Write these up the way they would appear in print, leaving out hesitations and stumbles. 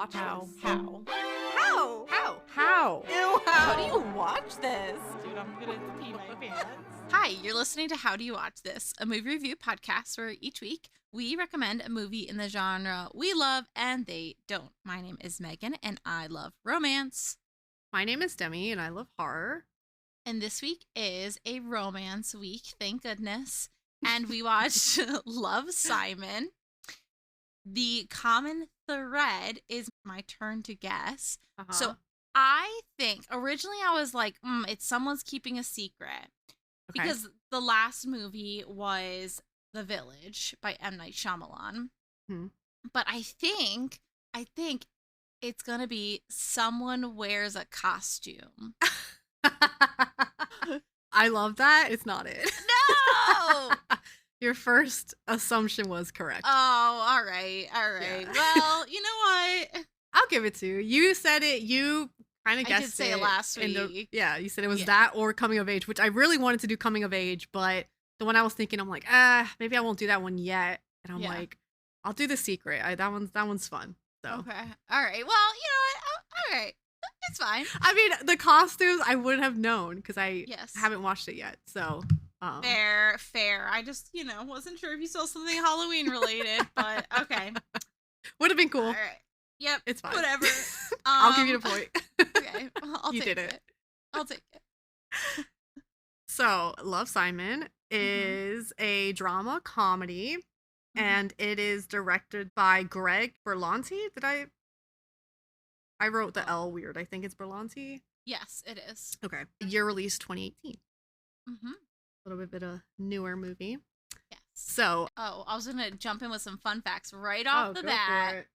watch How? this? How? How? How? Ew, How do you watch this? Dude, I'm gonna pee my pants. Hi, you're listening to How Do You Watch This, a movie review podcast where each week we recommend a movie in the genre we love and they don't. My name is Megan and I love romance. My name is Demi and I love horror. And this week is a romance week, thank goodness. And we watched Love, Simon. The common thread is my turn to guess. So I think originally I was like, it's someone's keeping a secret. Okay. Because the last movie was The Village by M. Night Shyamalan. Hmm. But I think it's going to be someone wears a costume. I love that. It's not it. No! Your first assumption was correct. Oh, all right. Yeah. Well, you know what? I'll give it to you. You said it. You kind of I guessed did say it it last in week. yeah, you said it was Yeah. that or coming of age, which I really wanted to do coming of age, but the one I was thinking, I'm like, maybe I won't do that one yet. And I'm Yeah. like, I'll do The Secret. That one's fun. So Okay. All right. Well, you know what? All right. It's fine. I mean, the costumes I wouldn't have known because I Yes. haven't watched it yet. So Fair. I just, wasn't sure if you saw something Halloween related, but okay. would have been cool. All right. Yep. It's fine. Whatever. I'll give you the point. Okay. I'll You take did it. I'll take it. So, Love, Simon is a drama comedy, and it is directed by Greg Berlanti. I wrote the L weird. I think it's Berlanti. Yes, it is. Okay. Year release 2018. Mm-hmm. A little bit of a newer movie. Yes. So, Oh, I was going to jump in with some fun facts right off the go bat. for it.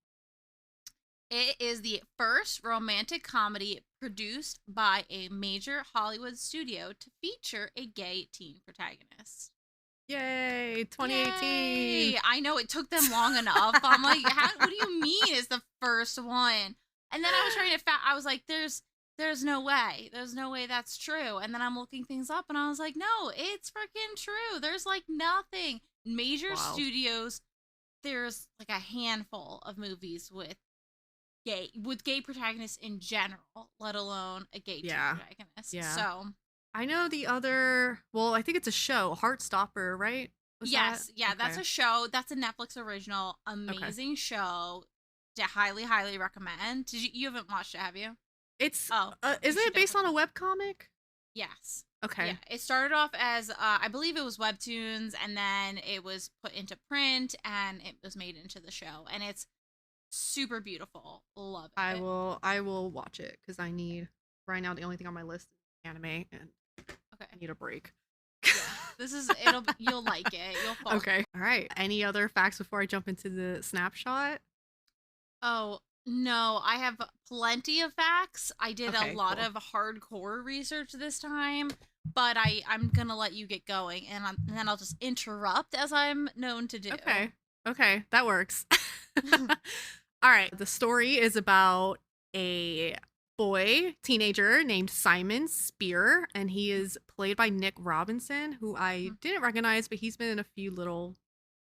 It is the first romantic comedy produced by a major Hollywood studio to feature a gay teen protagonist. Yay, 2018. Yay! I know it took them long enough. I'm like, what do you mean it's the first one? And then I was trying to I was like, there's no way. There's no way that's true. And then I'm looking things up and I was like, no, it's freaking true. There's like nothing. Major Wow. studios, there's like a handful of movies with gay protagonists in general, let alone a gay teen protagonist. Yeah. So I know the other, well, I think it's a show, Heartstopper, right? Was yes, that? yeah, that's Okay. a show. That's a Netflix original. Amazing show. To highly recommend. You haven't watched it, have you? It's, Oh, isn't should it based on a webcomic? Yes. Okay. Yeah, it started off as I believe it was webtoons, and then it was put into print, and it was made into the show, and it's super beautiful. Love it. I will watch it because I need, right now, the only thing on my list is anime, and Okay. I need a break. You'll like it. You'll fall. Okay. All right. Any other facts before I jump into the snapshot? Oh, no, I have plenty of facts. I did Okay, a lot cool. of hardcore research this time, but I'm going to let you get going, and then I'll just interrupt as I'm known to do. Okay. That works. All right. The story is about a teenager named Simon Spear, and he is played by Nick Robinson, who I didn't recognize, but he's been in a few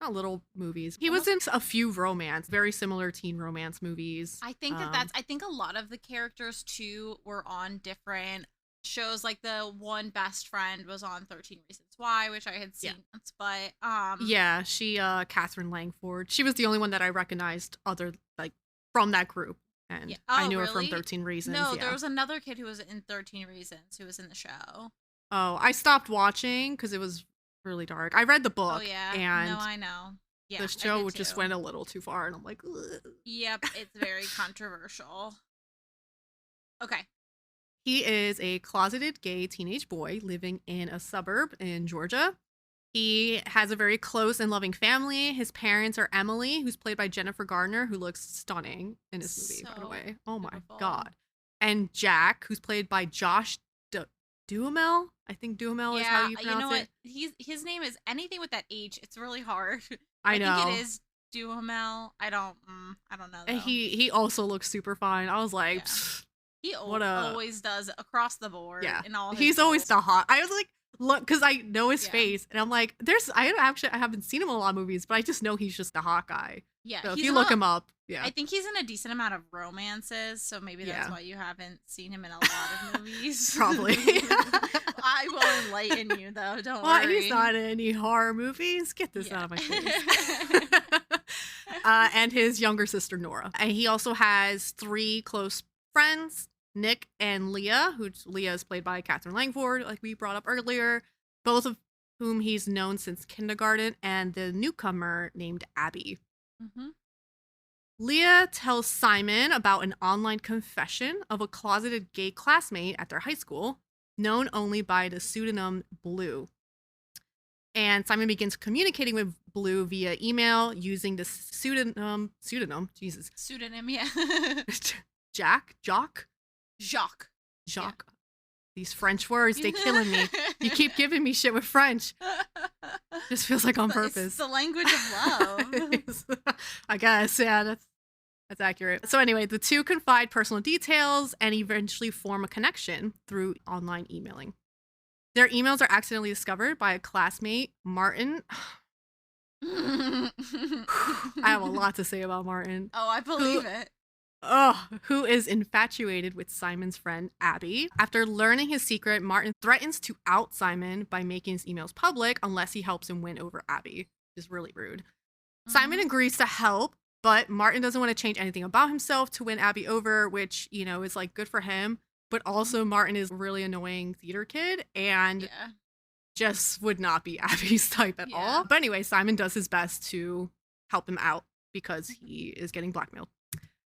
not little movies. He was in a few very similar teen romance movies. I think I think a lot of the characters too were on different shows. Like the one best friend was on 13 Reasons Why, which I had seen once, but yeah, she Catherine Langford. She was the only one that I recognized from that group. And I knew her from really? 13 Reasons. No, yeah. there was another kid who was in 13 Reasons who was in the show. Oh, I stopped watching because it was really dark. I read the book. Oh yeah, And no, I know. Yeah, the I show did just too. went a little too far, and I'm like, ugh. Yep, it's very controversial. Okay. He is a closeted gay teenage boy living in a suburb in Georgia. He has a very close and loving family. His parents are Emily, who's played by Jennifer Garner, who looks stunning in this movie, by the So way. Oh my beautiful. God. And Jack, who's played by Josh Duhamel. I think Duhamel is how you pronounce you know what? it. His name is anything with that H. It's really hard. I know. think it is Duhamel. I don't know. And Though. he also looks super fine. I was like, Yeah. "Pfft, He what a- always does across the board. yeah. In all his He's always roles. the hot. I was like, look, because I know his Yeah. face, and I'm like, I haven't seen him in a lot of movies, but I just know he's just the hot guy. Yeah. So if he's you look not- him up, Yeah. I think he's in a decent amount of romances, so maybe that's Yeah. why you haven't seen him in a lot of movies. Probably. I will enlighten you, though. Don't Well, worry. he's not in any horror movies. Get this Yeah. out of my face. And his younger sister, Nora. And he also has 3 close friends, Nick and Leah, who Leah is played by Catherine Langford, like we brought up earlier, both of whom he's known since kindergarten, and the newcomer named Abby. Mhm. Leah tells Simon about an online confession of a closeted gay classmate at their high school, known only by the pseudonym Blue. And Simon begins communicating with Blue via email using the pseudonym, Jesus, Pseudonym, yeah. Jock? Jacques. Jacques. These French words, they killing me. You keep giving me shit with French. Just feels like on purpose. It's the language of love. I guess, yeah, that's accurate. So anyway, the 2 confide personal details and eventually form a connection through online emailing. Their emails are accidentally discovered by a classmate, Martin. I have a lot to say about Martin. Oh, I believe it. Who is infatuated with Simon's friend, Abby. After learning his secret, Martin threatens to out Simon by making his emails public unless he helps him win over Abby. Which is really rude. Simon agrees to help, but Martin doesn't want to change anything about himself to win Abby over, which, is like good for him. But also Martin is a really annoying theater kid and just would not be Abby's type at all. But anyway, Simon does his best to help him out because he is getting blackmailed.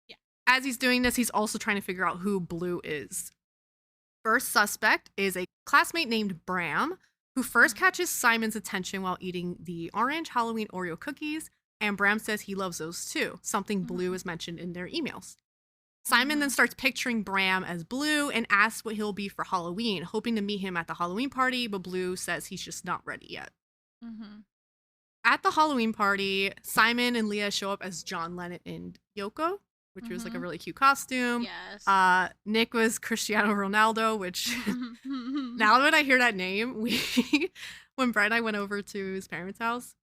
Yeah. As he's doing this, he's also trying to figure out who Blue is. First suspect is a classmate named Bram, who first catches Simon's attention while eating the orange Halloween Oreo cookies, and Bram says he loves those too, something Blue is mentioned in their emails. Simon then starts picturing Bram as Blue and asks what he'll be for Halloween, hoping to meet him at the Halloween party, but Blue says he's just not ready yet. At the Halloween party, Simon and Leah show up as John Lennon and Yoko, which was like a really cute costume. Yes. Nick was Cristiano Ronaldo, which now that I hear that name, when Brett and I went over to his parents' house,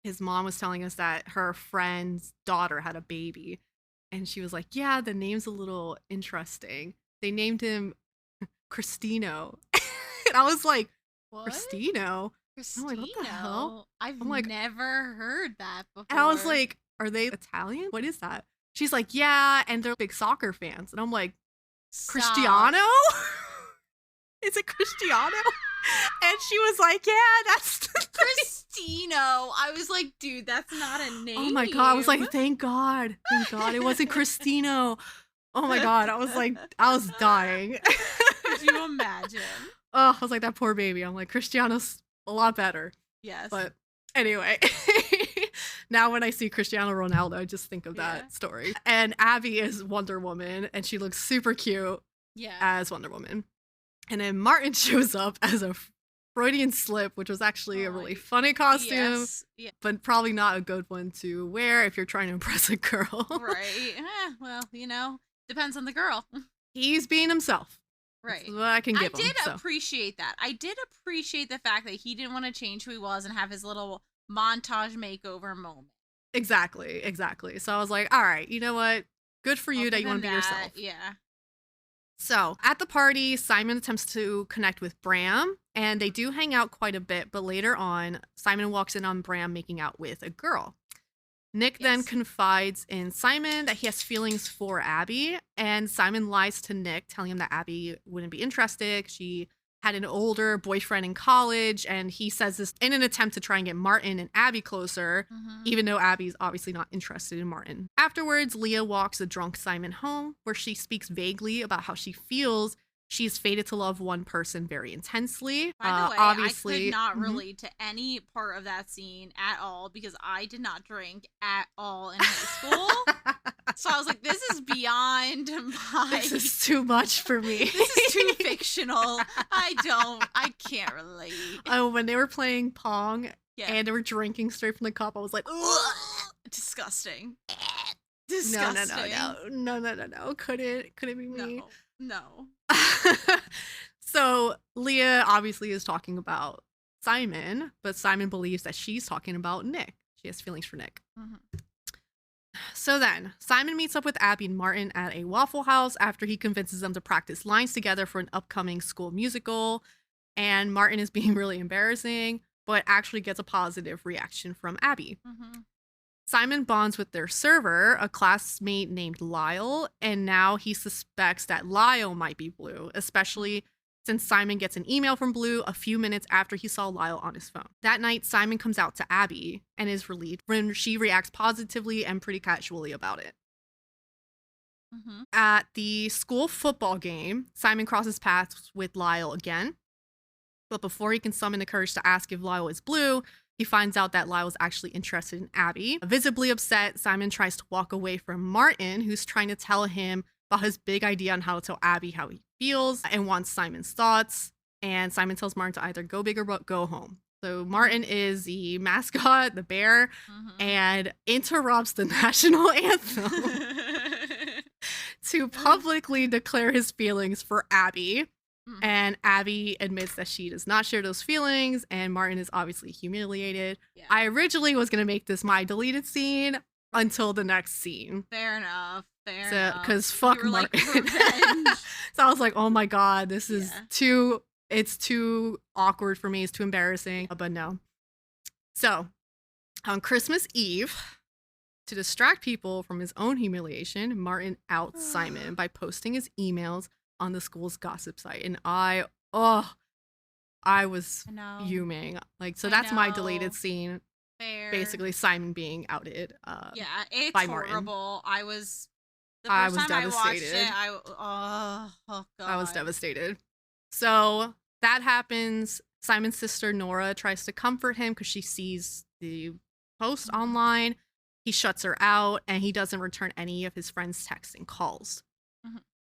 his mom was telling us that her friend's daughter had a baby. And she was like, yeah, the name's a little interesting. They named him Cristino. And I was like, What? Cristino? Cristino? I'm like, what the hell? I've like, never heard that before. And I was like, are they Italian? What is that? She's like, yeah, and they're big soccer fans. And I'm like, Cristiano? Is it Cristiano? And she was like, yeah, that's Cristino. I was like, dude, that's not a name. Oh my God. I was like, thank God. Thank God it wasn't Cristino. Oh my God. I was like, I was dying. Could you imagine? Oh, I was like, that poor baby. I'm like, Cristiano's a lot better. Yes. But anyway, now when I see Cristiano Ronaldo, I just think of that story. And Abby is Wonder Woman, and she looks super cute as Wonder Woman. And then Martin shows up as a Freudian slip, which was actually a really funny costume, but probably not a good one to wear if you're trying to impress a girl. Right. Well, depends on the girl. He's being himself. Right. That's what I can give him. I did appreciate that. I did appreciate the fact that he didn't want to change who he was and have his little montage makeover moment. Exactly. So I was like, all right, you know what? Good for you that you want to be yourself. Yeah. So at the party, Simon attempts to connect with Bram, and they do hang out quite a bit, but later on, Simon walks in on Bram making out with a girl. Nick then confides in Simon that he has feelings for Abby, and Simon lies to Nick, telling him that Abby wouldn't be interested. She had an older boyfriend in college, and he says this in an attempt to try and get Martin and Abby closer, even though Abby's obviously not interested in Martin. Afterwards, Leah walks the drunk Simon home, where she speaks vaguely about how she feels she's fated to love one person very intensely. By the way, obviously, I could not relate to any part of that scene at all because I did not drink at all in high school. So I was like, this is beyond my... This is too much for me. This is too fictional. I can't relate. Oh, when they were playing Pong and they were drinking straight from the cup, I was like, disgusting. Disgusting. No. Couldn't be me. No. So Leah obviously is talking about Simon, but Simon believes that she's talking about Nick. She has feelings for Nick. So then, Simon meets up with Abby and Martin at a Waffle House after he convinces them to practice lines together for an upcoming school musical. And Martin is being really embarrassing, but actually gets a positive reaction from Abby. Mm-hmm. Simon bonds with their server, a classmate named Lyle, and now he suspects that Lyle might be Blue, especially since Simon gets an email from Blue a few minutes after he saw Lyle on his phone. That night, Simon comes out to Abby and is relieved when she reacts positively and pretty casually about it. Mm-hmm. At the school football game, Simon crosses paths with Lyle again. But before he can summon the courage to ask if Lyle is Blue, he finds out that Lyle is actually interested in Abby. Visibly upset, Simon tries to walk away from Martin, who's trying to tell him about his big idea on how to tell Abby how he feels and wants Simon's thoughts. And Simon tells Martin to either go big or go home. So Martin is the mascot, the bear, and interrupts the national anthem to publicly declare his feelings for Abby. And Abby admits that she does not share those feelings, and Martin is obviously humiliated. Yeah. I originally was going to make this my deleted scene until the next scene. Fair enough. Fair enough. Because fuck Martin. Like, so I was like, oh my God, this is it's too awkward for me. It's too embarrassing. But no. So on Christmas Eve, to distract people from his own humiliation, Martin outs Simon by posting his emails on the school's gossip site, and I was fuming. Like, so that's my deleted scene. Fair. Basically, Simon being outed. It's by horrible. Martin. I was devastated. Oh God. I was devastated. So that happens. Simon's sister Nora tries to comfort him because she sees the post online. He shuts her out, and he doesn't return any of his friends' texts and calls.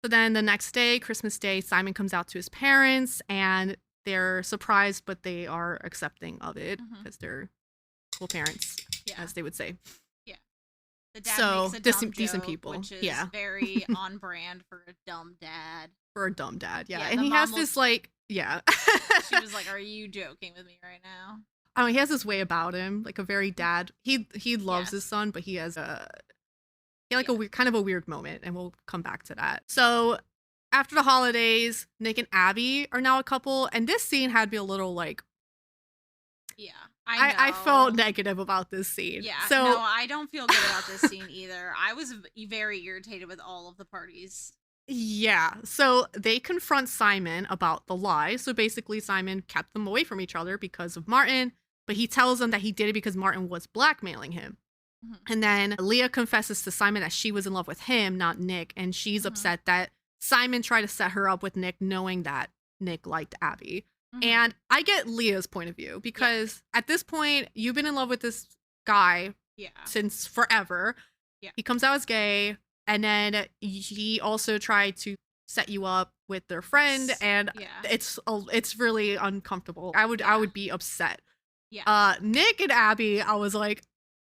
So then the next day, Christmas Day, Simon comes out to his parents, and they're surprised, but they are accepting of it because they're cool parents, as they would say. Yeah. The dad makes a dumb decent joke, people. Which is very on brand for a dumb dad. For a dumb dad, yeah. And he has this, like, she was like, are you joking with me right now? I mean, he has this way about him, like a very dad. He loves his son, but he has a kind of a weird moment, and we'll come back to that. So after the holidays, Nick and Abby are now a couple, and this scene had me a little like, I felt negative about this scene. Yeah, so no, I don't feel good about this scene either. I was very irritated with all of the parties. Yeah, so they confront Simon about the lie. So basically, Simon kept them away from each other because of Martin, but he tells them that he did it because Martin was blackmailing him. And then Leah confesses to Simon that she was in love with him, not Nick, and she's upset that Simon tried to set her up with Nick knowing that Nick liked Abby. And I get Leah's point of view because at this point, you've been in love with this guy since forever. Yeah. He comes out as gay, and then he also tried to set you up with their friend, and it's really uncomfortable. I would be upset. Yeah. Nick and Abby, I was like,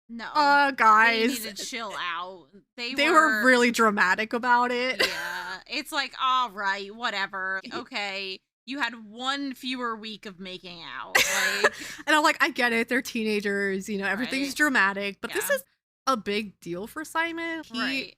no, guys, they need to chill out. They were really dramatic about it. Yeah, it's like, all right, whatever. Okay, you had one fewer week of making out. Like, and I'm like, I get it. They're teenagers. You know, everything's dramatic, but this is a big deal for Simon. He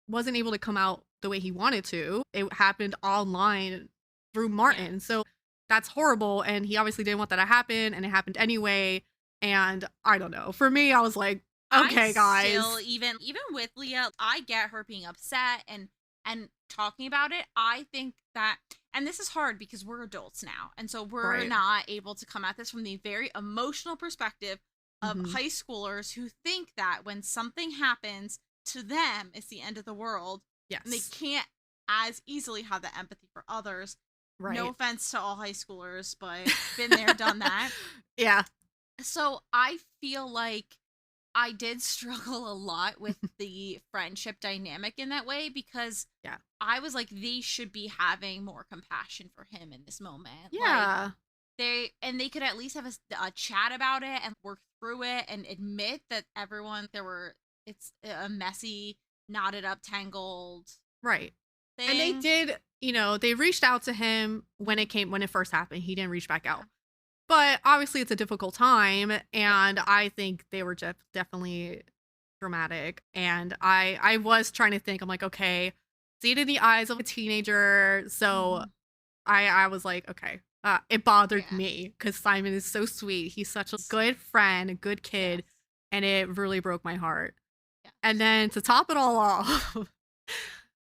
wasn't able to come out the way he wanted to. It happened online through Martin, so that's horrible. And he obviously didn't want that to happen, and it happened anyway. And I don't know. For me, I was like, okay, guys. Still, even with Leah, I get her being upset and talking about it. I think that, and this is hard because we're adults now, and so we're not able to come at this from the very emotional perspective of high schoolers who think that when something happens to them, it's the end of the world. Yes. And they can't as easily have the empathy for others. Right. No offense to all high schoolers, but been there, done that. Yeah. So I feel like I did struggle a lot with the friendship dynamic in that way because I was like, they should be having more compassion for him in this moment. Yeah. Like, they could at least have a chat about it and work through it and admit that it's a messy, knotted up, tangled thing. And they did, they reached out to him when it first happened. He didn't reach back out. But obviously it's a difficult time, and I think they were definitely dramatic. And I was trying to think, I'm like, okay, see it in the eyes of a teenager. So Mhm. I was like, okay. It bothered Yeah. me because Simon is so sweet. He's such a good friend, a good kid, Yes. and it really broke my heart. Yes. And then to top it all off,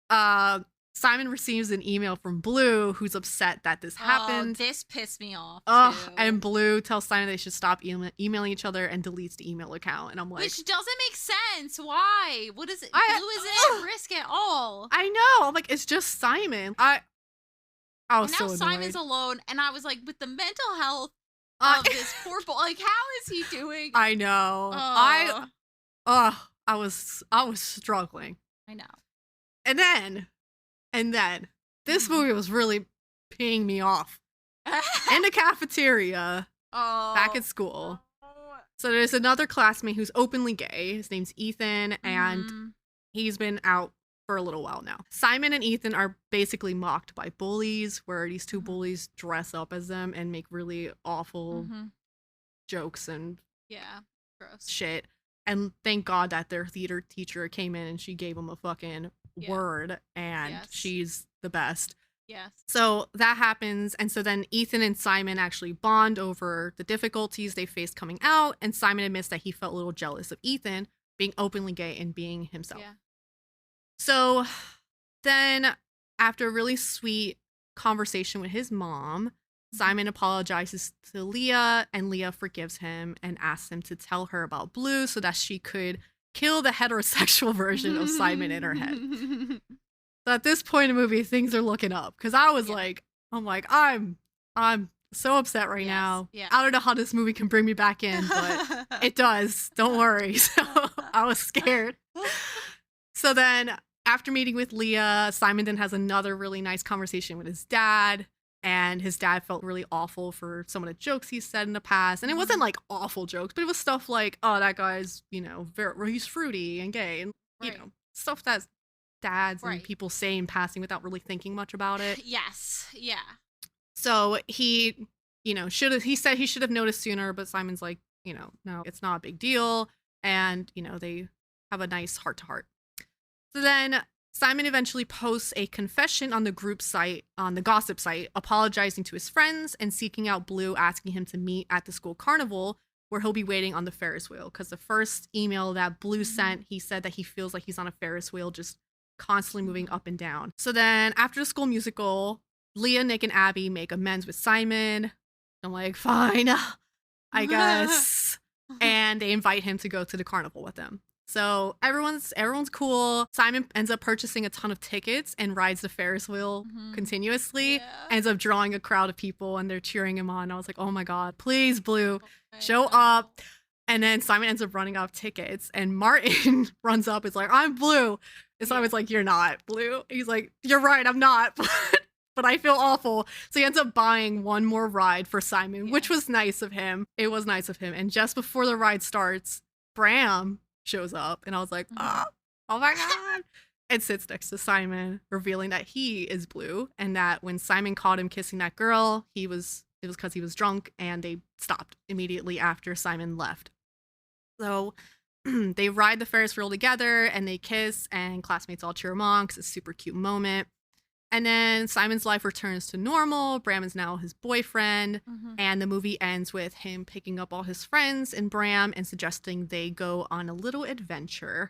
uh, Simon receives an email from Blue, who's upset that this Oh, happened. this pissed me off Ugh, too. and Blue tells Simon they should stop emailing each other and deletes the email account. And I'm like, Which doesn't make sense. Why? What is it? I- Blue isn't ugh. at risk at all. I know. I'm like, it's just Simon. I was And now so annoyed. Simon's alone, and I was like, with the mental health I- of this poor boy, like, how is he doing? I know. Oh, I was struggling. I know. And then this Mhm. movie was really peeing me off. In the cafeteria, Oh. back at school. So there's another classmate who's openly gay. His name's Ethan, and Mhm. he's been out for a little while now. Simon and Ethan are basically mocked by bullies, where these two Mhm. bullies dress up as them and make really awful Mhm. jokes and Yeah. Gross. shit. And thank God that their theater teacher came in and she gave them a fucking Yeah. word, and Yes. she's the best. Yes. So that happens, and so then Ethan and Simon actually bond over the difficulties they faced coming out, and Simon admits that he felt a little jealous of Ethan being openly gay and being himself. Yeah. So then, after a really sweet conversation with his mom, Simon apologizes to Leah, and Leah forgives him and asks him to tell her about Blue so that she could kill the heterosexual version of Simon in her head. So at this point in the movie, things are looking up, because I was Yeah. like, I'm so upset right Yes, now. yeah. I don't know how this movie can bring me back in, but it does. Don't worry. So I was scared. So then, after meeting with Leah, Simon then has another really nice conversation with his dad. And his dad felt really awful for some of the jokes he said in the past. And it wasn't like awful jokes, but it was stuff like, oh, that guy's, he's fruity and gay. And, Right. stuff that dads and Right. people say in passing without really thinking much about it. Yes. Yeah. So he, he said he should have noticed sooner, but Simon's like, no, it's not a big deal. And, they have a nice heart to heart. So then Simon eventually posts a confession on the group site, on the gossip site, apologizing to his friends and seeking out Blue, asking him to meet at the school carnival where he'll be waiting on the Ferris wheel. Because the first email that Blue sent, he said that he feels like he's on a Ferris wheel, just constantly moving up and down. So then after the school musical, Leah, Nick, and Abby make amends with Simon. I'm like, fine, I guess. And they invite him to go to the carnival with them. So everyone's cool. Simon ends up purchasing a ton of tickets and rides the Ferris wheel continuously. Yeah. Ends up drawing a crowd of people, and they're cheering him on. I was like, oh my God, please, Blue, I show know. up. And then Simon ends up running out of tickets, and Martin runs up. It's like, I'm Blue. And Simon's like, you're not Blue. He's like, you're right, I'm not. But I feel awful. So he ends up buying one more ride for Simon, which was nice of him. It was nice of him. And just before the ride starts, Bram shows up, and I was like, oh my God. And sits next to Simon, revealing that he is Blue, and that when Simon caught him kissing that girl, it was because he was drunk, and they stopped immediately after Simon left. So they ride the Ferris wheel together, and they kiss, and classmates all cheer him on because it's a super cute moment. And then Simon's life returns to normal. Bram is now his boyfriend. And the movie ends with him picking up all his friends and Bram and suggesting they go on a little adventure.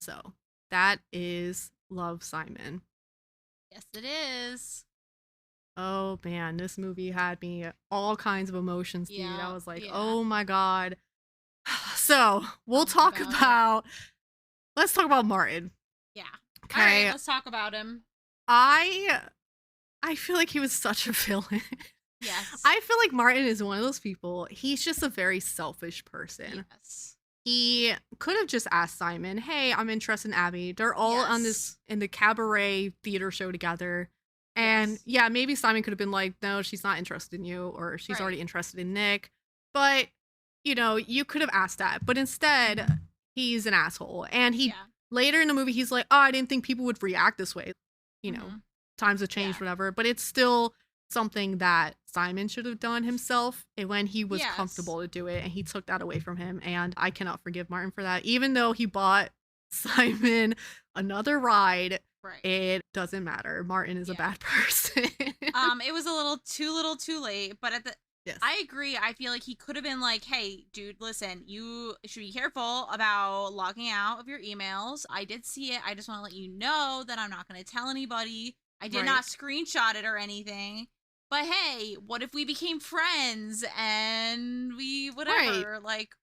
So that is Love, Simon. Yes, it is. Oh man, this movie had me all kinds of emotions, dude. Yeah, I was like, yeah. oh my God. So we'll Tell me talk about it. let's talk about Martin. Yeah. Okay. All right, let's talk about him. I feel like he was such a villain. Yes. I feel like Martin is one of those people. He's just a very selfish person. Yes. He could have just asked Simon, "Hey, I'm interested in Abby." They're all on this in the cabaret theater show together. And Yes. yeah, maybe Simon could have been like, "No, she's not interested in you," or "She's Right. already interested in Nick." But, you could have asked that. But instead, he's an asshole. And he Yeah. later in the movie, he's like, "Oh, I didn't think people would react this way." Mhm. Times have changed, Yeah. whatever. But it's still something that Simon should have done himself and when he was Yes. comfortable to do it, and he took that away from him, and I cannot forgive Martin for that. Even though he bought Simon another ride, Right. it doesn't matter. Martin is a Yeah. bad person. It was a little too late, but Yes. I agree. I feel like he could have been like, "Hey, dude, listen, you should be careful about logging out of your emails. I did see it. I just want to let you know that I'm not going to tell anybody. I did Right. not screenshot it or anything. But hey, what if we became friends and we whatever?" Like,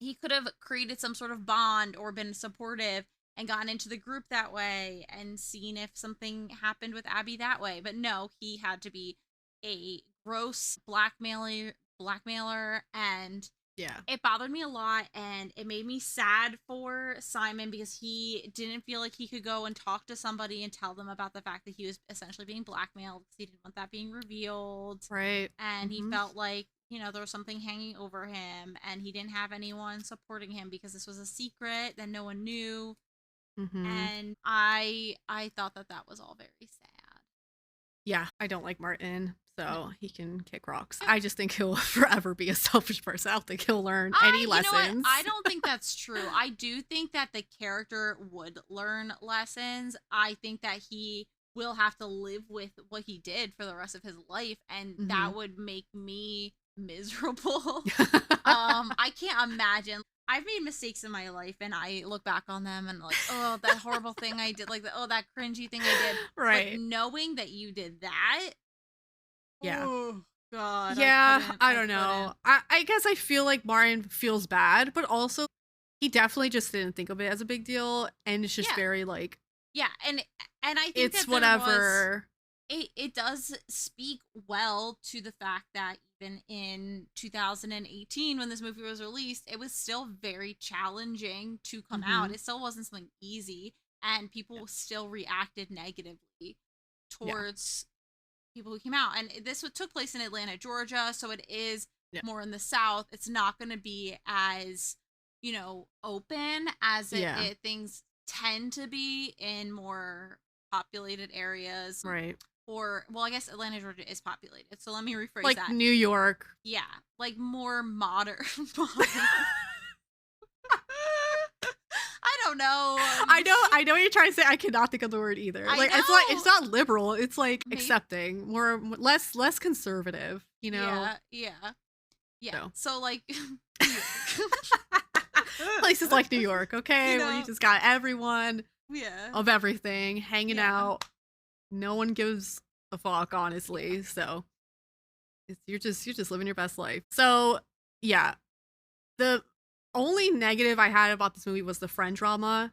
he could have created some sort of bond or been supportive and gotten into the group that way and seen if something happened with Abby that way. But no, he had to be a gross blackmailer, and Yeah. it bothered me a lot, and it made me sad for Simon because he didn't feel like he could go and talk to somebody and tell them about the fact that he was essentially being blackmailed because he didn't want that being revealed. Right. And he Mhm. felt like, there was something hanging over him, and he didn't have anyone supporting him because this was a secret that no one knew. Mhm. And I thought that was all very sad. Yeah, I don't like Martin, so he can kick rocks. Yeah. I just think he'll forever be a selfish person. I don't think he'll learn any lessons. You know what? I don't think that's true. I do think that the character would learn lessons. I think that he will have to live with what he did for the rest of his life, and that would make me miserable. I can't imagine. I've made mistakes in my life, and I look back on them and like, oh, that horrible thing I did, like, that cringy thing I did. Right. But knowing that you did that, Yeah. oh God. Yeah, I don't couldn't. know. I guess I feel like Martin feels bad, but also he definitely just didn't think of it as a big deal, and it's just Yeah. very like, Yeah, and I think it's that there was- whatever. it does speak well to the fact that even in 2018 when this movie was released, it was still very challenging to come out. It still wasn't something easy, and people still reacted negatively towards people who came out. And this took place in Atlanta, Georgia, so it is more in the South. It's not going to be as, open as things tend to be in more populated areas. Right. Or, well, I guess Atlanta, Georgia is populated. So let me rephrase Like that. New York. Yeah, like more modern. I don't know. I know what you're trying to say. I cannot think of the word either. I Like know. it's not liberal. It's like Maybe. accepting, less conservative, Yeah. So. So like places like New York, okay, where you know. just got everyone yeah. of everything hanging Yeah. out. No one gives a fuck, honestly. So you're just living your best life. So yeah, the only negative I had about this movie was the friend drama,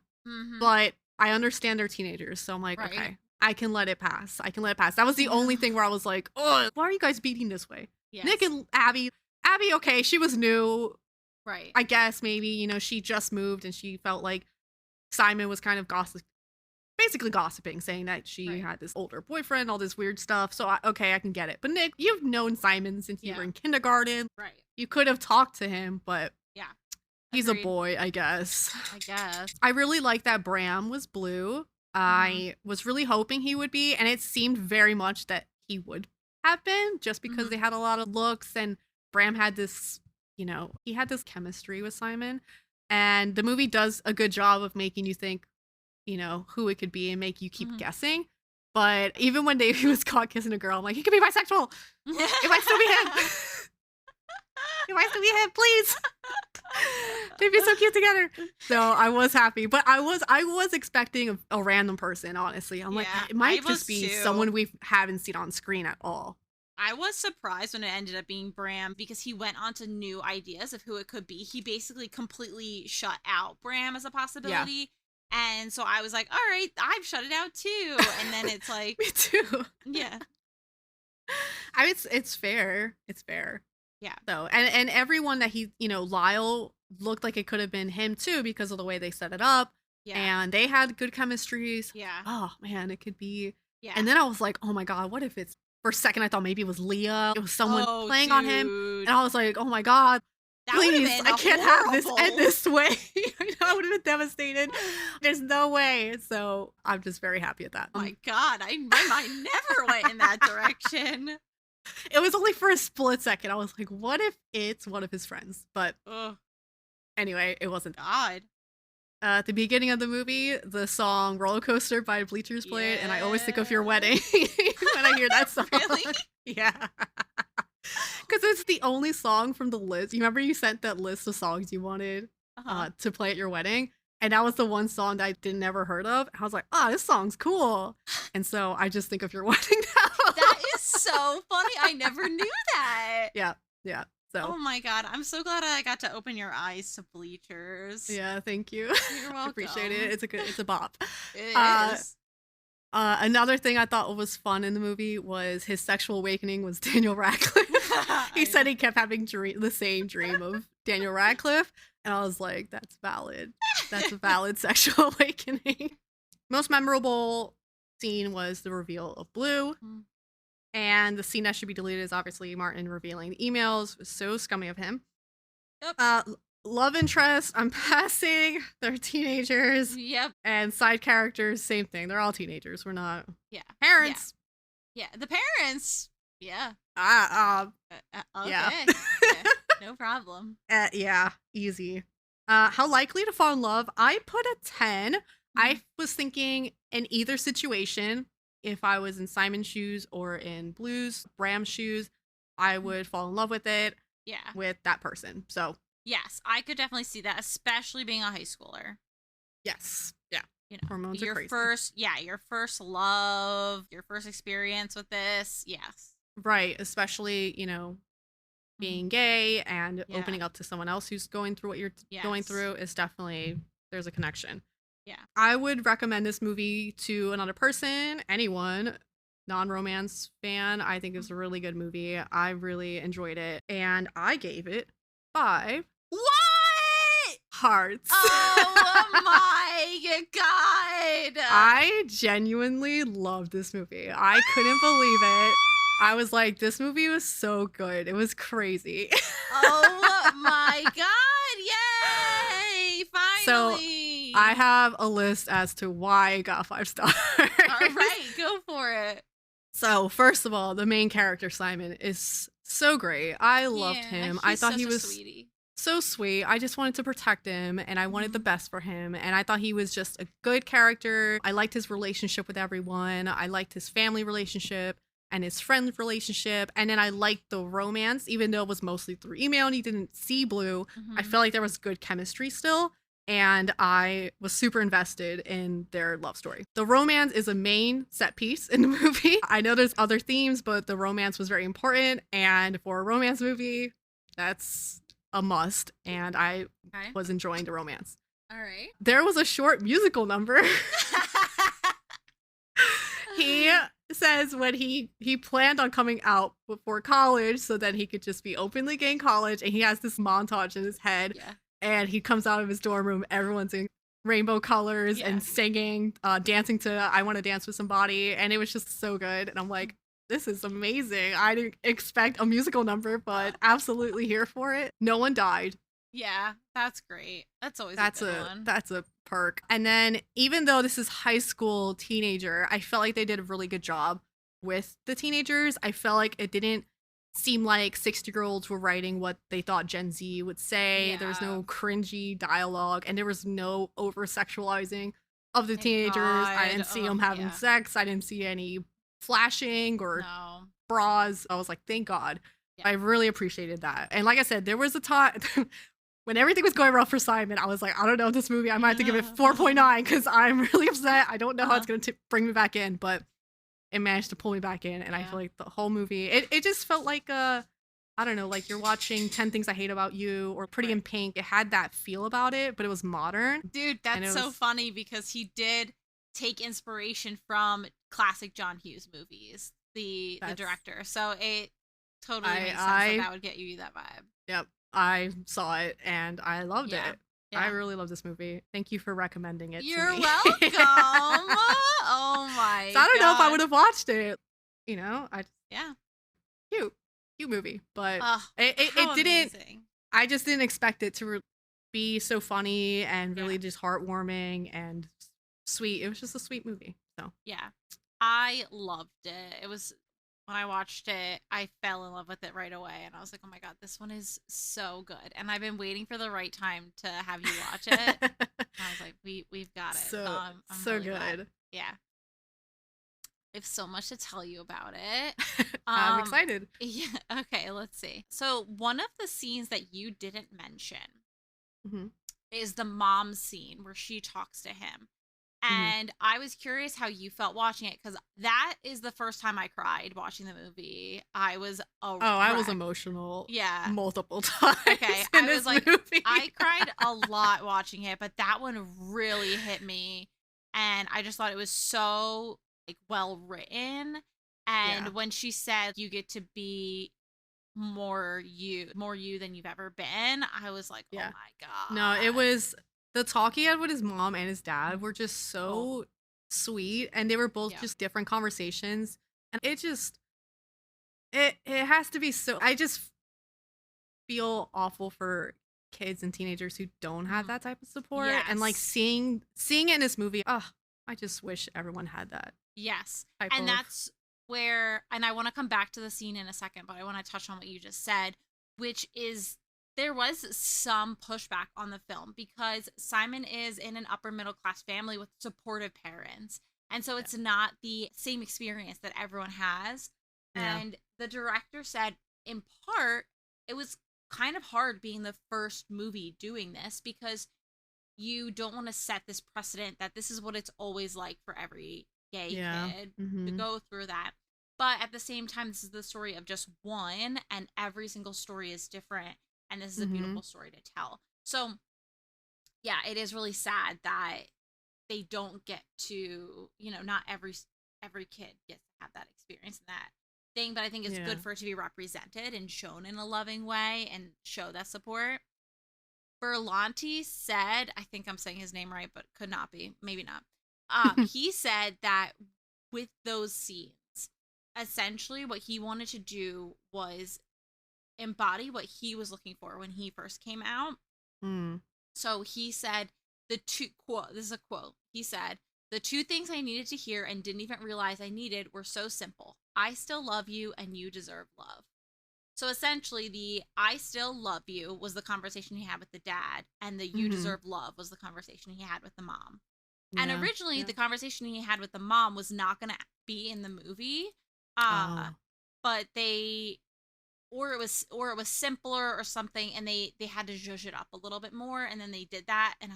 but I understand they're teenagers, so I'm like, Right. okay, I can let it pass. That was the only thing where I was like, oh, why are you guys beating this way? Yes. Nick and Abby, okay, she was new. Right. I guess maybe, she just moved and she felt like Simon was kind of basically gossiping, saying that she had this older boyfriend, all this weird stuff. So, I can get it. But Nick, you've known Simon since you were in kindergarten. Right. You could have talked to him, but Yeah. he's Agreed. a boy, I guess. I guess. I really like that Bram was blue. I was really hoping he would be, and it seemed very much that he would have been, just because they had a lot of looks, and Bram had this, he had this chemistry with Simon, and the movie does a good job of making you think, who it could be and make you keep guessing. But even when he was caught kissing a girl, I'm like, he could be bisexual. It might still be him. It might still be him, please. They'd be so cute together. So I was happy, but I was expecting a random person. Honestly, I'm like, it might just be someone we haven't seen on screen at all. I was surprised when it ended up being Bram because he went on to new ideas of who it could be. He basically completely shut out Bram as a possibility. Yeah. And so I was like, all right, I've shut it out too. And then it's like, me too. Yeah. It's fair. It's fair. Yeah. So, and everyone that Lyle looked like it could have been him too because of the way they set it up. Yeah. And they had good chemistries. Yeah. Oh man, it could be. Yeah. And then I was like, oh my God, what if it's, for a second I thought maybe it was Leah. It was someone playing on him. And I was like, oh my God. That would've Please, been I can't have this end horrible. this way. I would have been devastated. There's no way. So I'm just very happy at that. Oh my God, my mind never went in that direction. It was only for a split second. I was like, what if it's one of his friends? But Oh anyway, it wasn't. God. At the beginning of the movie, the song Roller Coaster by Bleachers played, and I always think of your wedding when I hear that song. Really? Yeah. Because it's the only song from the list. You remember you sent that list of songs you wanted Uh-huh. to play at your wedding? And that was the one song that I didn't never heard of. I was like, oh, this song's cool. And so I just think of your wedding now. That is so funny. I never knew that. Yeah. So Oh my God. I'm so glad I got to open your eyes to Bleachers. yeah, thank you. You're I welcome. appreciate it. It's a bop. It Uh, is. Another thing I thought was fun in the movie was his sexual awakening was Daniel Radcliffe. He said he kept having the same dream of Daniel Radcliffe, and I was like, that's valid. That's a valid sexual awakening. Most memorable scene was the reveal of Blue, and the scene that should be deleted is obviously Martin revealing the emails. It was so scummy of him. Yep. Love interest, I'm passing. They're teenagers. Yep. And side characters, same thing. They're all teenagers. We're not Yeah. parents. Yeah. The parents. Yeah. Yeah. Okay. Yeah. No problem. Yeah, easy. How likely to fall in love? I put a 10. I was thinking in either situation, if I was in Simon's shoes or in Bram's shoes, I would fall in love with it, Yeah. with that person. So, Yes, I could definitely see that, especially being a high schooler. yes. Yeah. You know, Hormones are your crazy. your first love, your first experience with this. Yes. Right. Especially, being gay and Yeah. opening up to someone else who's going through what you're going Yes. through is definitely, there's a connection. Yeah. I would recommend this movie to another person, anyone, non-romance fan. I think it's a really good movie. I really enjoyed it. And I gave it 5 What? hearts. Oh my God. I genuinely loved this movie. I couldn't believe it. I was like, this movie was so good. It was crazy. Oh my God. Yay. So, Finally. I have a list as to why I got 5 stars. All right. Go for it. So, first of all, the main character, Simon, is so great. I loved Yeah, him. I he's thought such he a was sweetie. so sweet. I just wanted to protect him and I wanted the Mhm. best for him. And I thought he was just a good character. I liked his relationship with everyone. I liked his family relationship and his friend relationship. And then I liked the romance, even though it was mostly through email and he didn't see Blue. I Mhm. felt like there was good chemistry still. And I was super invested in their love story. The romance is a main set piece in the movie. I know there's other themes, but the romance was very important. And for a romance movie, that's a must. And I Okay. was enjoying the romance. All right. There was a short musical number. He says when he planned on coming out before college so that he could just be openly gay in college. And he has this montage in his head. Yeah. And he comes out of his dorm room, everyone's in rainbow colors Yeah. and singing, dancing to I Want to Dance with Somebody, and it was just so good. And I'm like, this is amazing. I didn't expect a musical number, but absolutely here for it. No one died. Yeah, that's great. That's always That's a good one. that's a perk. And then even though this is high school teenager, I felt like they did a really good job with the teenagers. I felt like it didn't seem like 60-year-olds were writing what they thought Gen Z would say. There was no cringy dialogue and there was no over sexualizing of the Thank teenagers. I God. didn't see Oh, them having yeah. sex. I didn't see any flashing or No. bras. I was like, thank God. Yeah. I really appreciated that. And like I said, there was a time when everything was going well for Simon, I was like, I don't know this movie. I might have to give it 4.9 because I'm really upset. I don't know how it's going to bring me back in, but it managed to pull me back in. And I Yeah. feel like the whole movie, it just felt like I don't know, like you're watching 10 Things I Hate About You or Pretty in Right. Pink. It had that feel about it, but it was modern. Dude, And that's it so was- funny because he did take inspiration from classic John Hughes movies, the That's- director. So it totally makes sense I- that would get you that vibe. Yep. I saw it and I loved Yeah. it. I really love this movie. Thank you for recommending it. You're to me. welcome. Oh my So I don't know if I God. would have watched it. Yeah. Cute movie, but Ugh, it how didn't. amazing. I just didn't expect it to be so funny and really Yeah. just heartwarming and sweet. It was just a sweet movie. So Yeah. I loved it. It was when I watched it, I fell in love with it right away and I was like, "Oh my god, this one is so good." And I've been waiting for the right time to have you watch it. And I was like, "We've got it." So I'm so really glad. good. Yeah. I have so much to tell you about it. I'm excited. Yeah, okay, let's see. So, one of the scenes that you didn't mention Hmm. is the mom scene where she talks to him. Hmm. And I was curious how you felt watching it because that is the first time I cried watching the movie. I was a Oh, I was wreck. emotional Yeah. multiple times Okay. in I this was like, movie. I cried a lot watching it, but that one really hit me. And I just thought it was so like well written. And Yeah. when she said you get to be more you than you've ever been, I was like, oh Yeah. my No, it God. was the talk he had with his mom and his dad were just Oh, so sweet, and they were both yeah. just different conversations, and it has to be so. I just feel awful for kids and teenagers who don't have Mhm. that type of support, and like Yes. seeing it in this movie. Oh, I just wish everyone had that Yes. type And of. that's where, and I want to come back to the scene in a second, but I want to touch on what you just said, which is there was some pushback on the film because Simon is in an upper middle class family with supportive parents. And so Yeah. it's not the same experience that everyone has. Yeah. And the director said, in part, it was kind of hard being the first movie doing this because you don't want to set this precedent that this is what it's always like for every gay Yeah. kid to Mm-hmm. go through that. But at the same time, this is the story of just one, and every single story is different. And this is a Mm-hmm. beautiful story to tell. So, yeah, it is really sad that they don't get to, not every kid gets to have that experience and that thing. But I think it's Yeah. good for it to be represented and shown in a loving way and show that support. Berlanti said, I think I'm saying his name right, but could not be, maybe not. He said that with those scenes, essentially what he wanted to do was embody what he was looking for when he first came out. Mm. So he said this is a quote. He said, "The two things I needed to hear and didn't even realize I needed were so simple. I still love you and you deserve love." So essentially, the "I still love you" was the conversation he had with the dad, and the "you Mm-hmm. deserve love" was the conversation he had with the mom. And Yeah. originally, Yeah. the conversation he had with the mom was not going to be in the movie, uh, Oh. but or it was simpler or something, and they had to zhuzh it up a little bit more, and then they did that, and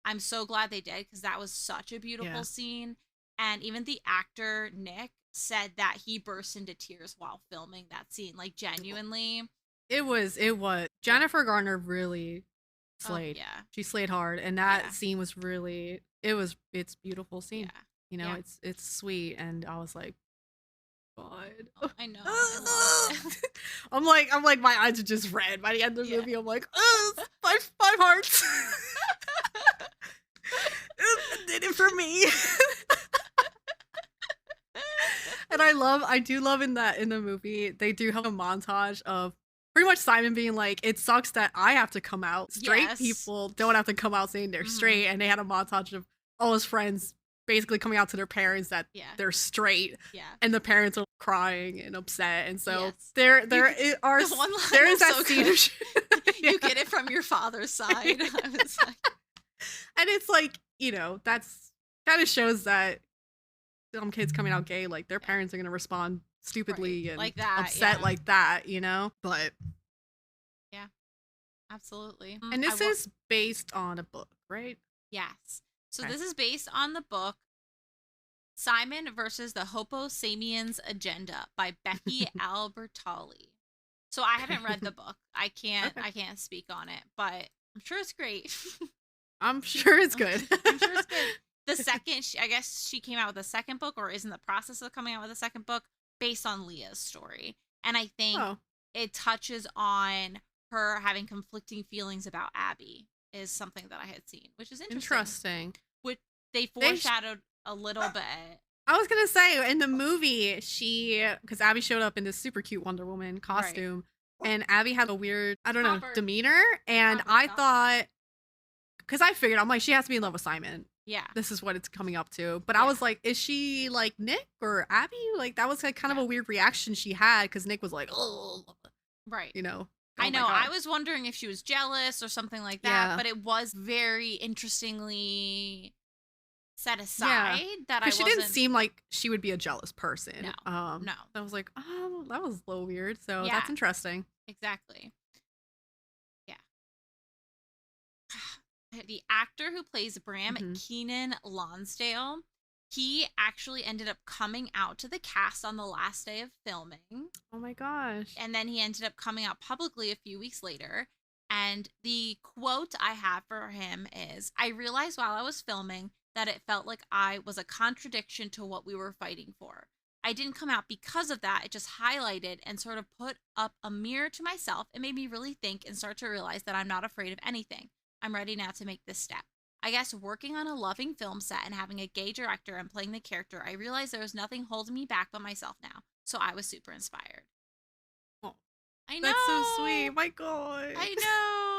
I'm so glad they did because that was such a beautiful Yeah. scene. And even the actor Nick said that he burst into tears while filming that scene, like genuinely. It was Yeah. Jennifer Garner really Oh slayed. yeah. She slayed hard, and Yeah. that scene was really it's beautiful scene. Yeah. You know, Yeah. it's sweet, and I was like, God. Oh, I know. I loved it. I'm like my eyes are just red by the end of the Yeah. movie. I'm like, five hearts. It did it for me. And I do love in the movie, they do have a montage of pretty much Simon being like, it sucks that I have to come out. Straight Yes. people don't have to come out saying they're Mhm. straight. And they had a montage of all his friends basically coming out to their parents that Yeah. they're straight. Yeah. And the parents are crying and upset. And so Yes. there You- are the one line there is was that so scene good. of You get it from your father's side. I was like, And it's like, that's kind of shows that some kids coming out gay, like their parents are gonna respond stupidly Right, and like that, upset yeah. like that. But absolutely. and this is based on a book, right? Yes. So Okay. this is based on the book Simon versus the Homo Sapiens Agenda by Becky Albertalli. So I haven't read the book. I can't speak on it, but I'm sure it's great. I'm sure it's good. I'm sure it's good. The second, I guess she came out with a second book or is in the process of coming out with a second book based on Leah's story. And I think Oh, it touches on her having conflicting feelings about Abby is something that I had seen, which is interesting. Which they They sh- foreshadowed a little bit. I was gonna say in the movie, because Abby showed up in this super cute Wonder Woman Right. costume. and Abby had a weird, I don't know, Proper- demeanor. And proper I stuff. thought, because I figured, I'm like, she has to be in love with Simon. Yeah. This is what it's coming up to. But I was like, is she like Nick or Abby? Like, that was like kind of a weird reaction she had because Nick was like, oh, Right. you know. I Oh my know. God. I was wondering if she was jealous or something like that, Yeah. but it was very interestingly set aside that I Because she wasn't. didn't seem like she would be a jealous person. No. I was like, oh, that was a little weird. So Yeah. that's interesting. Exactly. Yeah. The actor who plays Bram, Keenan Lonsdale, he actually ended up coming out to the cast on the last day of filming. Oh my gosh. And then he ended up coming out publicly a few weeks later. And the quote I have for him is, "I realized while I was filming that it felt like I was a contradiction to what we were fighting for. I didn't come out because of that. It just highlighted and sort of put up a mirror to myself. It made me really think and start to realize that I'm not afraid of anything. I'm ready now to make this step. I guess working on a loving film set and having a gay director and playing the character, I realized there was nothing holding me back but myself now. So I was super inspired." Oh, I know. that's so sweet. My God. I know.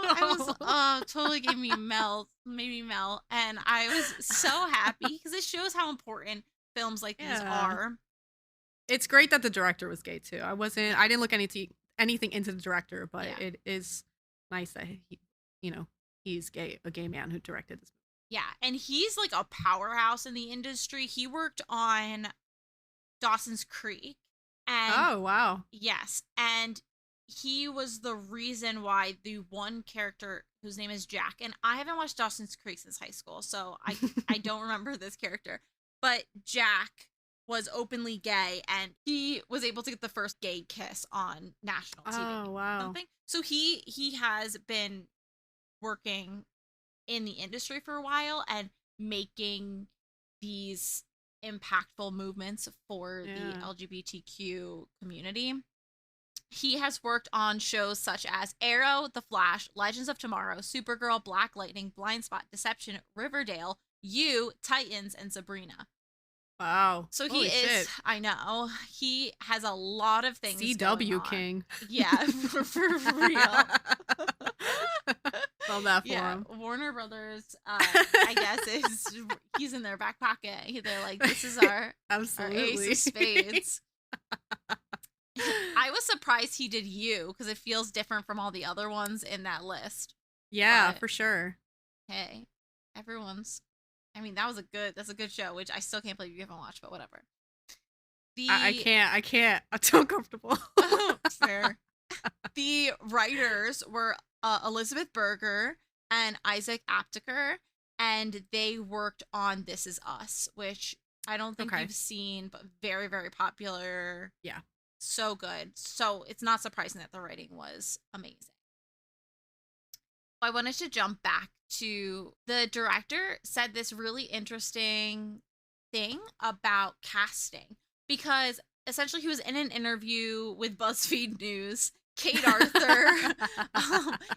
I was totally made me melt, and I was so happy because it shows how important films like these are. It's great that the director was gay too. I didn't look anything into the director, but it is nice that he's gay, a gay man who directed this movie. Yeah, and he's like a powerhouse in the industry. He worked on Dawson's Creek. And oh, wow. Yes, and he was the reason why the one character whose name is Jack, and I haven't watched Dawson's Creek since high school, so I don't remember this character, but Jack was openly gay, and he was able to get the first gay kiss on national TV. Oh, wow. Something. So he has been working in the industry for a while and making these impactful movements for the LGBTQ community. He has worked on shows such as Arrow, The Flash, Legends of Tomorrow, Supergirl, Black Lightning, Blind Spot, Deception, Riverdale, You, Titans, and Sabrina. Wow. So Holy shit. I know, he has a lot of things CW going on. King. Yeah, for real. Love that for him. Warner Brothers, I guess, he's in their back pocket. They're like, this is our ace of spades. I was surprised he did You because it feels different from all the other ones in that list. Yeah, for sure. Hey, that's a good show, which I still can't believe you haven't watched, but whatever. I can't. I'm too uncomfortable. Fair. The writers were Elizabeth Berger and Isaac Apteker, and they worked on This Is Us, which I don't think you've seen, but very, very popular. Yeah. So good. So it's not surprising that the writing was amazing. I wanted to jump back to the director said this really interesting thing about casting, because essentially he was in an interview with BuzzFeed News, Kate Arthur,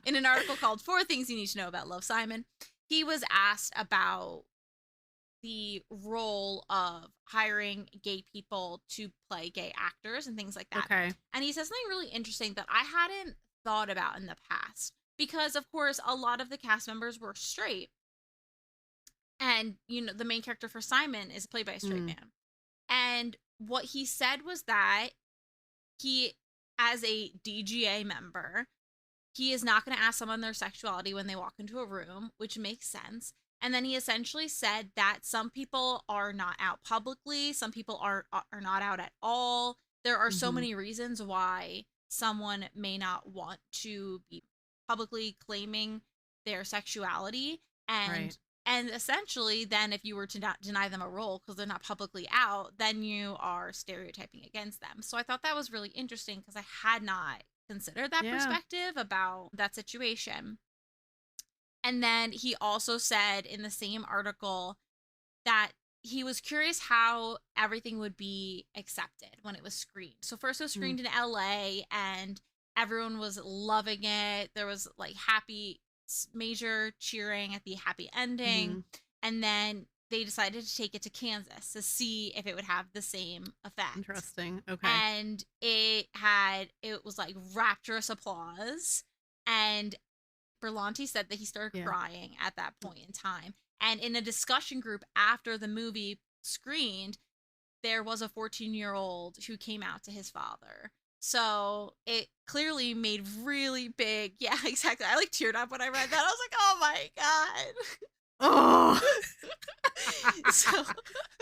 in an article called 4 Things You Need to Know About Love, Simon. He was asked about the role of hiring gay people to play gay actors and things like that. Okay. And he said something really interesting that I hadn't thought about in the past, because of course a lot of the cast members were straight, and the main character for Simon is played by a straight man. And what he said was that he, as a DGA member, he is not going to ask someone their sexuality when they walk into a room, which makes sense. And then he essentially said that some people are not out publicly, some people are not out at all. There are so many reasons why someone may not want to be publicly claiming their sexuality, and essentially then if you were to not deny them a role because they're not publicly out, then you are stereotyping against them. So I thought that was really interesting because I had not considered that perspective about that situation. And then he also said in the same article that he was curious how everything would be accepted when it was screened. So first it was screened in LA and everyone was loving it. There was like major cheering at the happy ending. And then they decided to take it to Kansas to see if it would have the same effect. Interesting. Okay. And it was like rapturous applause. And Berlanti said that he started crying at that point in time. And in a discussion group after the movie screened, there was a 14-year-old who came out to his father. So it clearly made really big. Yeah, exactly. I like teared up when I read that. I was like, oh my God. Oh, So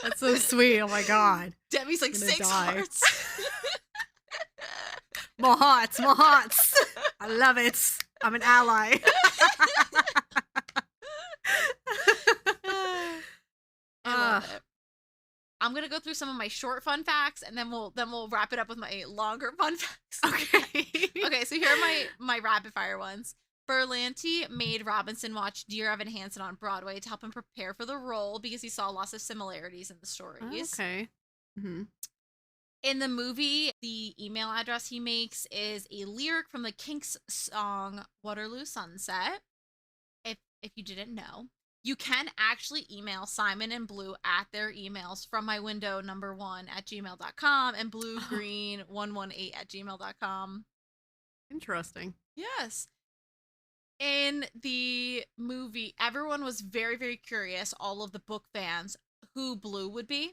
that's so sweet. Oh my God. Demi's like, 6 hearts. More hearts, more hearts. I love it. I'm an ally. I love it. I'm gonna go through some of my short fun facts, and then we'll wrap it up with my longer fun facts. Okay. Okay, so here are my rapid fire ones. Berlanti made Robinson watch Dear Evan Hansen on Broadway to help him prepare for the role because he saw lots of similarities in the stories. Okay. Mm-hmm. In the movie, the email address he makes is a lyric from the Kinks song Waterloo Sunset. If you didn't know, you can actually email Simon and Blue at their emails from my window number 1 at gmail.com and bluegreen118 at gmail.com. Interesting. Yes. In the movie, everyone was very, very curious, all of the book fans, who Blue would be.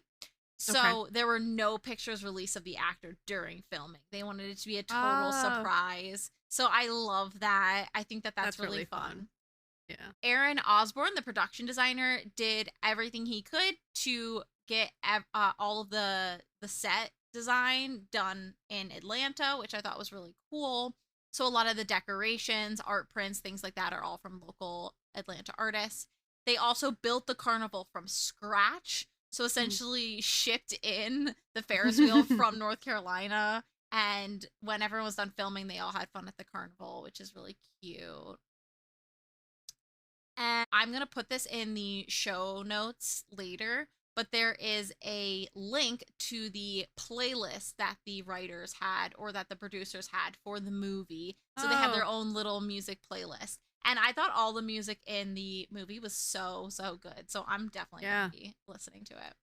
So there were no pictures released of the actor during filming. They wanted it to be a total surprise. So I love that. I think that that's really fun. Yeah. Aaron Osborne, the production designer, did everything he could to get all of the set design done in Atlanta, which I thought was really cool. So a lot of the decorations, art prints, things like that are all from local Atlanta artists. They also built the carnival from scratch. So essentially shipped in the Ferris wheel from North Carolina. And when everyone was done filming, they all had fun at the carnival, which is really cute. And I'm going to put this in the show notes later, but there is a link to the playlist that the writers had or that the producers had for the movie. So they have their own little music playlist. And I thought all the music in the movie was so, so good. So I'm definitely going to be listening to it.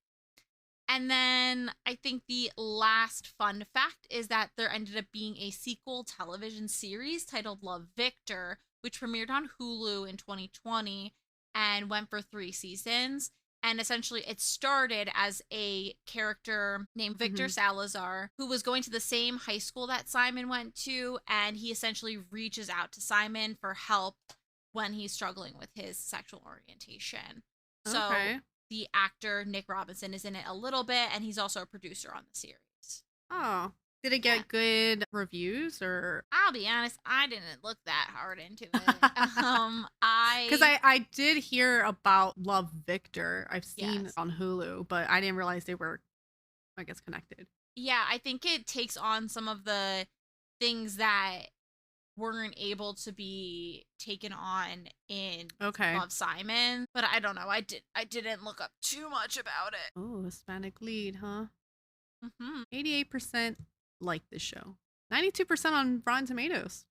And then I think the last fun fact is that there ended up being a sequel television series titled Love, Victor, which premiered on Hulu in 2020 and went for 3 seasons. And essentially it started as a character named Victor Salazar, who was going to the same high school that Simon went to. And he essentially reaches out to Simon for help when he's struggling with his sexual orientation. So the actor Nick Robinson is in it a little bit, and he's also a producer on the series. Oh, did it get good reviews or? I'll be honest, I didn't look that hard into it. Because I did hear about Love, Victor. I've seen on Hulu, but I didn't realize they were, I guess, connected. Yeah, I think it takes on some of the things that weren't able to be taken on in Love, Simon, but I don't know. I didn't look up too much about it. Oh, Hispanic lead, huh? 88% like this show. 92% on Rotten Tomatoes.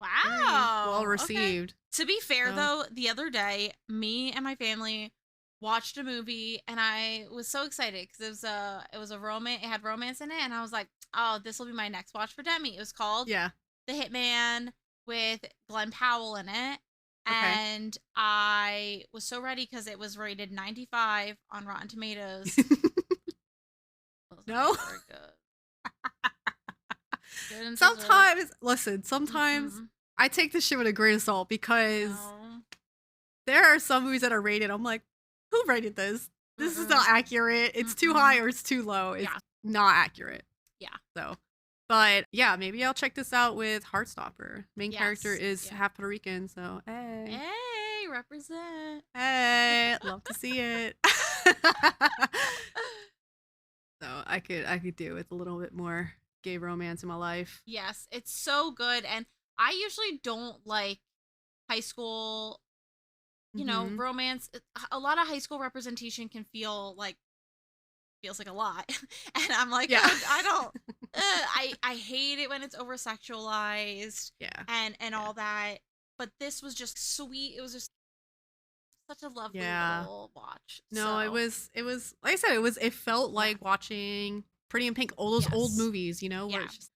Wow. Well received. To be fair, though, the other day, me and my family watched a movie, and I was so excited because it was a romance. It had romance in it, and I was like, "Oh, this will be my next watch for Demi." It was called The Hitman with Glenn Powell in it, and I was so ready because it was rated 95 on Rotten Tomatoes. No. Good. Sometimes I take this shit with a grain of salt because there are some movies that are rated. I'm like, who rated this? This is not accurate. It's too high or it's too low. It's not accurate. Yeah. So, but yeah, maybe I'll check this out with Heartstopper. Main character is half Puerto Rican, so hey, represent. Hey, love to see it. So I could do with a little bit more gay romance in my life. Yes, it's so good, and I usually don't like high school, you know, romance. A lot of high school representation can feels like a lot, and I'm like, I don't. I hate it when it's over sexualized. And all that. But this was just sweet. It was just such a lovely Yeah. little watch. No, So, it was like I said, it felt like watching Pretty in Pink, all those old yes. movies, where Yeah. it's just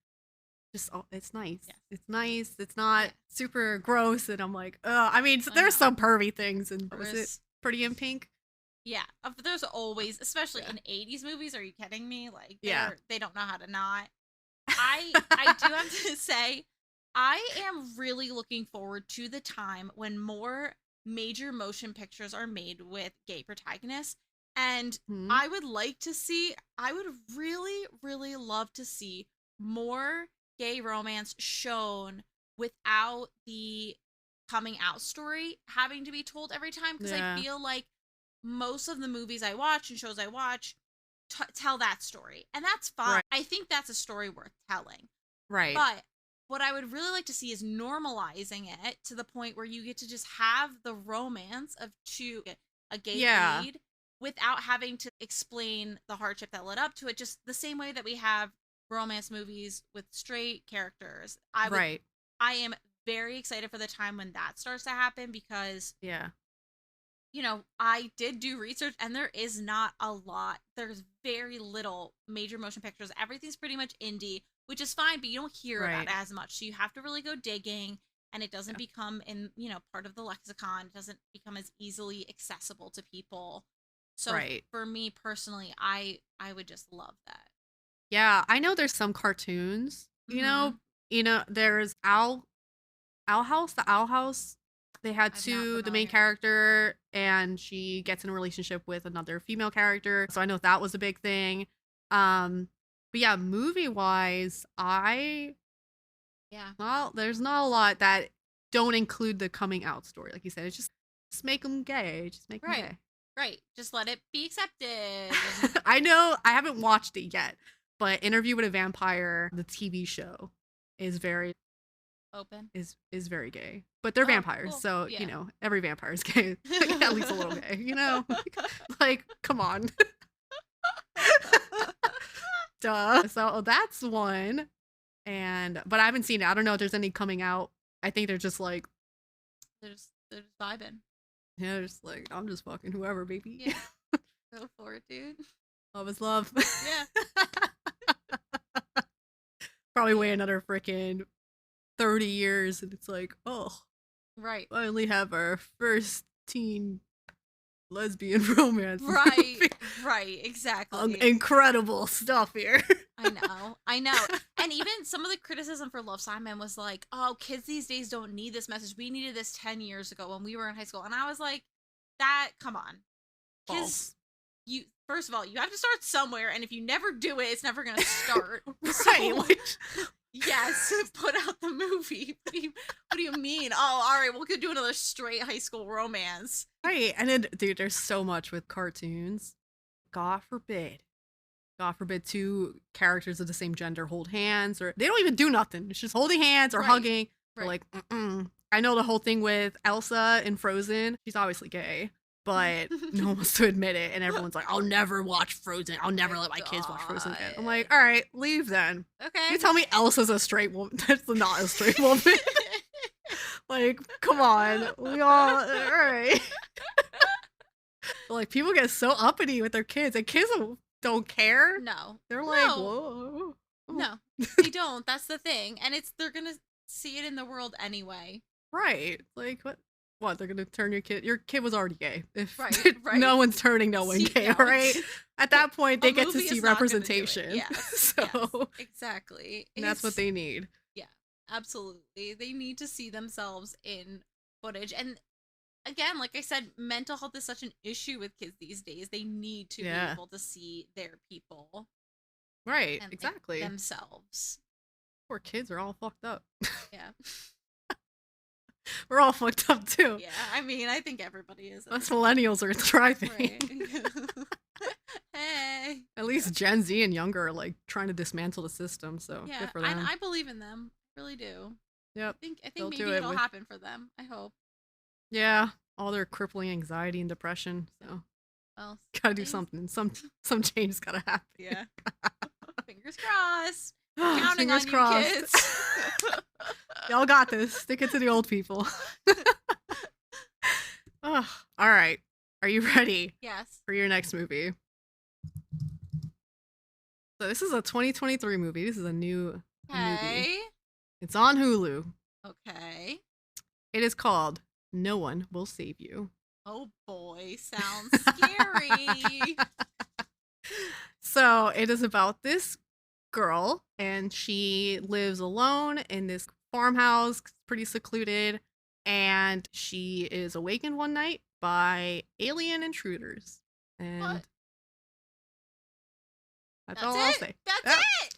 it's nice. Yeah. It's nice. It's not Yeah. super gross, and I'm like, I mean, I there's know. some pervy things, and was it There's- Pretty in Pink? Yeah, there's always, especially Yeah. in 80s movies. Are you kidding me? Like, Yeah. they don't know how to not. I do have to say, I am really looking forward to the time when more major motion pictures are made with gay protagonists. And Hmm. I would really, really love to see more gay romance shown without the coming out story having to be told every time. Because Yeah. I feel like most of the movies I watch and shows I watch tell that story. And that's fine. Right. I think that's a story worth telling. Right. But what I would really like to see is normalizing it to the point where you get to just have the romance of a gay Yeah. lead without having to explain the hardship that led up to it, just the same way that we have romance movies with straight characters. Right. I am very excited for the time when that starts to happen because Yeah. I did do research and there is not a lot. There's very little major motion pictures. Everything's pretty much indie, which is fine, but you don't hear about Right. it as much. So you have to really go digging, and it doesn't Yeah. become part of the lexicon. It doesn't become as easily accessible to people. So Right. for me personally, I would just love that. Yeah, I know there's some cartoons. There's Owl House, the Owl House. They had I'm not two, the main familiar. character, and she gets in a relationship with another female character. So I know that was a big thing. But yeah, movie wise, Yeah. there's not a lot that don't include the coming out story. Like you said, it's just make them gay. Just make them Right. gay. Right. Just let it be accepted. I know I haven't watched it yet, but Interview with a Vampire, the TV show, is very Open. is very gay. But they're Oh, vampires, cool. so Yeah. every vampire is gay. At least a little gay, Like, come on. Duh. So that's one. But I haven't seen it. I don't know if there's any coming out. I think they're just like, They're just vibing. yeah, just like, I'm just fucking whoever, baby. Yeah. Go for it, dude. Love is love. Yeah. Probably wait another freaking 30 years and it's like, oh, Right. finally have our first teen lesbian romance. Right. movie. Right. Exactly. Incredible stuff here. I know. And even some of the criticism for Love, Simon was like, oh, kids these days don't need this message. We needed this 10 years ago when we were in high school. And I was like, come on. False. First of all, you have to start somewhere. And if you never do it, it's never going to start. Right. So, like, yes, put out the movie. What do you mean? Oh, all right, we could do another straight high school romance. right. And then, dude, there's so much with cartoons. God forbid two characters of the same gender hold hands, or they don't even do nothing. It's just holding hands or Right. hugging. Right. Or like, I know the whole thing with Elsa in Frozen. She's obviously gay, but no one wants to admit it. And everyone's like, I'll never watch Frozen. I'll never let my kids watch Frozen again. I'm like, all right, leave then. Okay. You tell me Elsa's a straight woman. That's not a straight woman. Like, come on. We all right. Like, people get so uppity with their kids, and kids don't care. No. They're like, No. whoa. No, they don't. That's the thing. And they're going to see it in the world anyway. Right. Like, what? They're gonna turn your kid? Your kid was already gay. If Right. no one's turning no one See, gay, no. right? At that point, they A get to movie see is not gonna do it. representation. Yes, So yes, exactly. and that's what It's- they need. Absolutely. They need to see themselves in footage. And again, like I said, mental health is such an issue with kids these days. They need to be able to see their people Right. and like, Exactly. themselves. Poor kids are all fucked up. Yeah. We're all fucked up too. Yeah. I mean, I think everybody is. Us millennials are thriving. Right. Hey. At least Gen Z and younger are like trying to dismantle the system. So Yeah. good for them. And I believe in them. I really do. Yep. I They'll think do maybe it it'll with- happen for them. I hope. Yeah. All their crippling anxiety and depression. So Well, gotta do things- something. Some change gotta happen. Yeah. Fingers crossed. Counting on Fingers you, crossed. kids. Y'all got this. Stick it to the old people. Ugh. All right. Are you ready Yes. for your next movie? So this is a 2023 movie. This is a new movie. Okay. It's on Hulu. Okay. It is called No One Will Save You. Oh boy, sounds scary. So it is about this girl, and she lives alone in this farmhouse, pretty secluded, and she is awakened one night by alien intruders. And What? that's all I'll say. That's Yeah. it.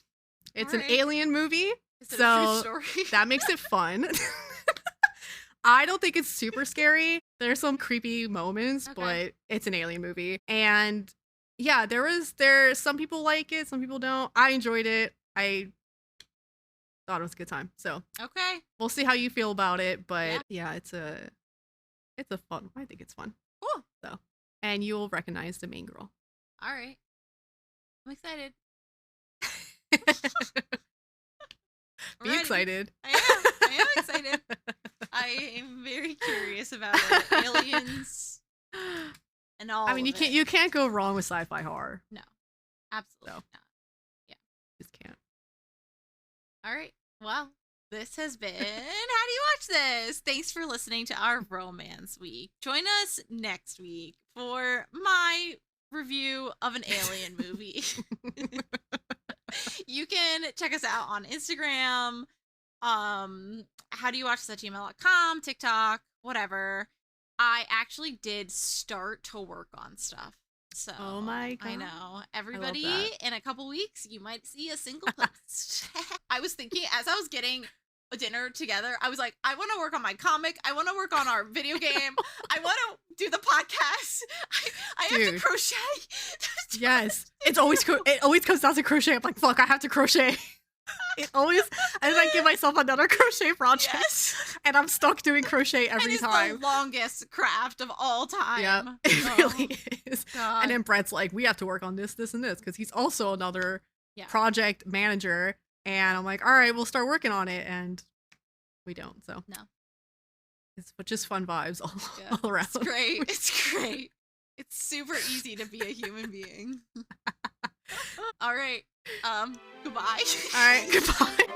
It's All an right. alien movie, Is it a so true story? that makes it fun. I don't think it's super scary. There's some creepy moments, Okay. but it's an alien movie. And yeah, there's some people like it, some people don't. I enjoyed it. I thought it was a good time. So Okay. we'll see how you feel about it. But yeah, it's a fun. I think it's fun. Cool. So, and you'll recognize the main girl. All right. I'm excited. Be Ready. excited. I am excited. I am very curious about it. Aliens and all. I mean, of you can't go wrong with sci-fi horror. absolutely So. not. Just can't. All right. Well, this has been How Do You Watch This? Thanks for listening to our Romance Week. Join us next week for my review of an alien movie. You can check us out on Instagram, how do you watch this at gmail.com, TikTok, whatever. I actually did start to work on stuff. So Oh my God. I know. Everybody, that. in a couple weeks, you might see a single post. I was thinking as I was getting a dinner together, I was like, I want to work on my comic. I want to work on our video game. I want to do the podcast. I have to Dude. crochet. Yes, it always comes down to crochet. I'm like, fuck, I have to crochet. It always, and then I give myself another crochet project, Yes. and I'm stuck doing crochet every And it's time. the longest craft of all time. Yeah, it Oh, really is. God. And then Brett's like, we have to work on this, and this, because he's also another Yeah. project manager. And I'm like, all right, we'll start working on it, and we don't. So No. it's just fun vibes all, Yeah, all around. It's great. It's great. It's super easy to be a human being. All right. Goodbye. All right, goodbye.